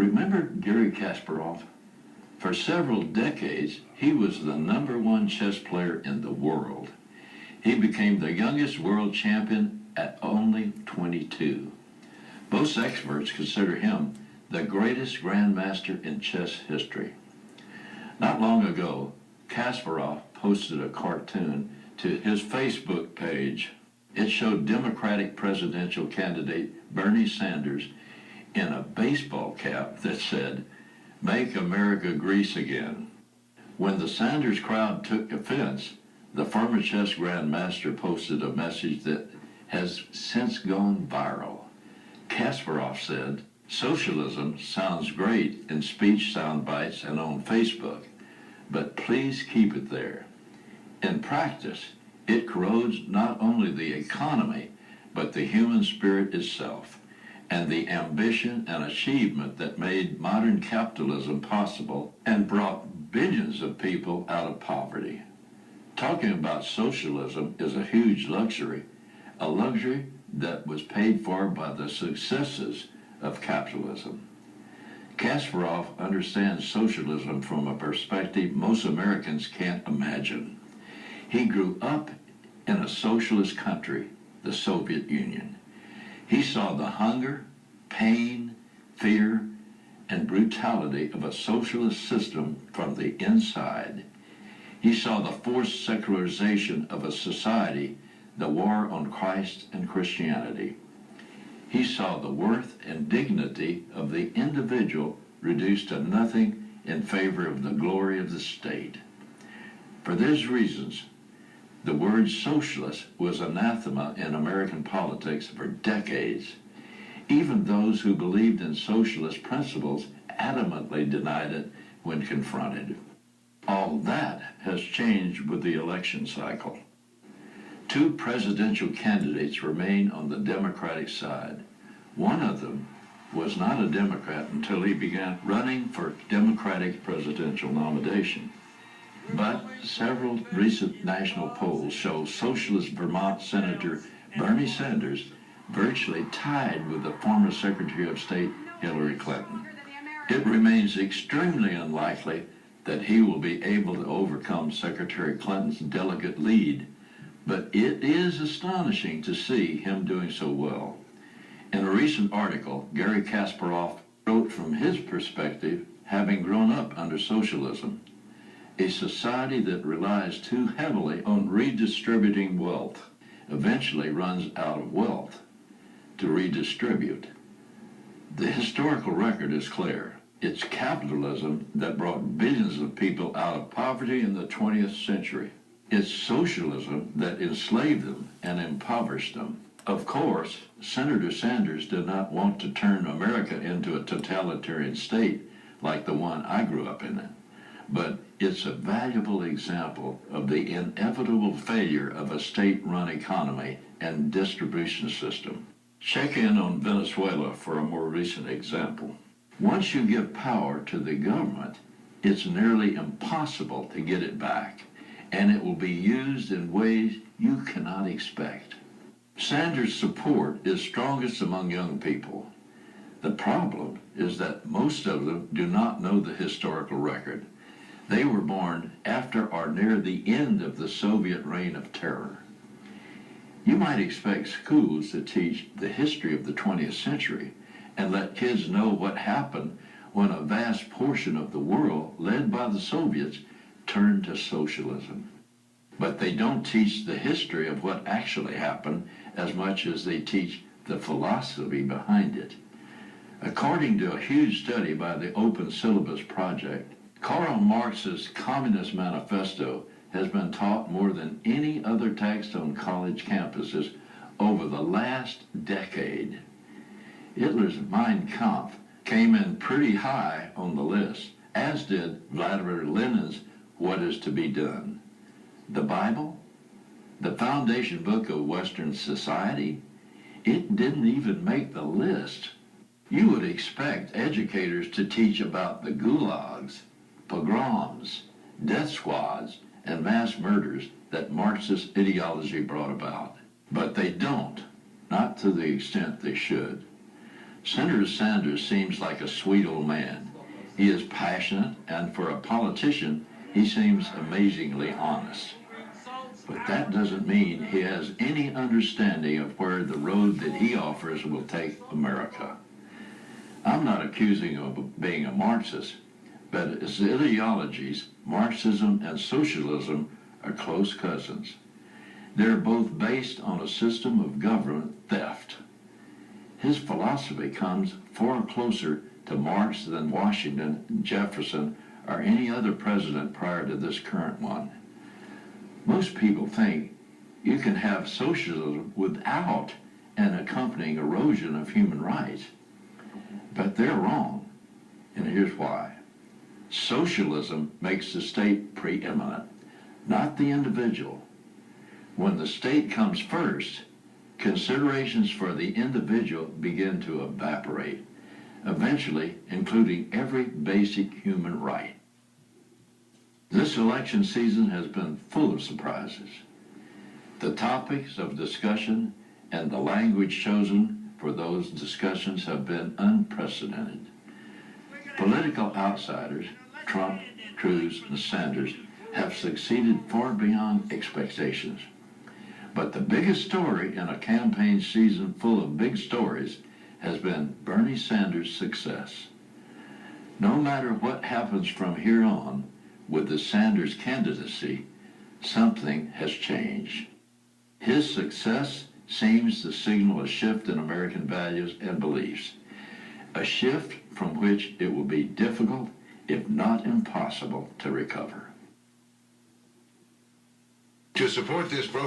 Remember Gary Kasparov? For several decades, he was the #1 chess player in the world. He became the youngest world champion at only 22. Most experts consider him the greatest grandmaster in chess history. Not long ago, Kasparov posted a cartoon to his Facebook page. It showed Democratic presidential candidate Bernie Sanders in a baseball cap that said, "Make America Grease Again." When the Sanders crowd took offense, the former chess grandmaster posted a message that has since gone viral. Kasparov said, "Socialism sounds great in speech sound bites and on Facebook, but please keep it there. In practice, it corrodes not only the economy, but the human spirit itself, and the ambition and achievement that made modern capitalism possible and brought billions of people out of poverty. Talking about socialism is a huge luxury, a luxury that was paid for by the successes of capitalism." Kasparov understands socialism from a perspective most Americans can't imagine. He grew up in a socialist country, the Soviet Union. He saw the hunger, pain, fear, and brutality of a socialist system from the inside. He saw the forced secularization of a society, the war on Christ and Christianity. He saw the worth and dignity of the individual reduced to nothing in favor of the glory of the state. For these reasons, the word socialist was anathema in American politics for decades. Even those who believed in socialist principles adamantly denied it when confronted. All that has changed with the election cycle. Two presidential candidates remain on the Democratic side. One of them was not a Democrat until he began running for Democratic presidential nomination. But several recent national polls show socialist Vermont Senator Bernie Sanders virtually tied with the former Secretary of State Hillary Clinton. It remains extremely unlikely that he will be able to overcome Secretary Clinton's delegate lead, but it is astonishing to see him doing so well. In a recent article, Gary Kasparov wrote from his perspective, having grown up under socialism. A society that relies too heavily on redistributing wealth eventually runs out of wealth to redistribute. The historical record is clear. It's capitalism that brought billions of people out of poverty in the 20th century. It's socialism that enslaved them and impoverished them. Of course, Senator Sanders did not want to turn America into a totalitarian state like the one I grew up in. But it's a valuable example of the inevitable failure of a state-run economy and distribution system. Check in on Venezuela for a more recent example. Once you give power to the government, it's nearly impossible to get it back, and it will be used in ways you cannot expect. Sanders' support is strongest among young people. The problem is that most of them do not know the historical record. They were born after or near the end of the Soviet reign of terror. You might expect schools to teach the history of the 20th century and let kids know what happened when a vast portion of the world, led by the Soviets, turned to socialism. But they don't teach the history of what actually happened as much as they teach the philosophy behind it. According to a huge study by the Open Syllabus Project, Karl Marx's Communist Manifesto has been taught more than any other text on college campuses over the last decade. Hitler's Mein Kampf came in pretty high on the list, as did Vladimir Lenin's What is to be Done. The Bible, the foundation book of Western society, it didn't even make the list. You would expect educators to teach about the gulags, pogroms, death squads, and mass murders that Marxist ideology brought about. But they don't, not to the extent they should. Senator Sanders seems like a sweet old man. He is passionate, and for a politician, he seems amazingly honest. But that doesn't mean he has any understanding of where the road that he offers will take America. I'm not accusing him of being a Marxist, but his ideologies, Marxism and socialism, are close cousins. They're both based on a system of government theft. His philosophy comes far closer to Marx than Washington, Jefferson, or any other president prior to this current one. Most people think you can have socialism without an accompanying erosion of human rights. But they're wrong, and here's why. Socialism makes the state preeminent, not the individual. When the state comes first, considerations for the individual begin to evaporate, eventually including every basic human right. This election season has been full of surprises. The topics of discussion and the language chosen for those discussions have been unprecedented. Political outsiders, Trump, Cruz, and Sanders, have succeeded far beyond expectations. But the biggest story in a campaign season full of big stories has been Bernie Sanders' success. No matter what happens from here on with the Sanders candidacy, something has changed. His success seems to signal a shift in American values and beliefs, a shift from which it will be difficult, if not impossible, to recover. To support this program,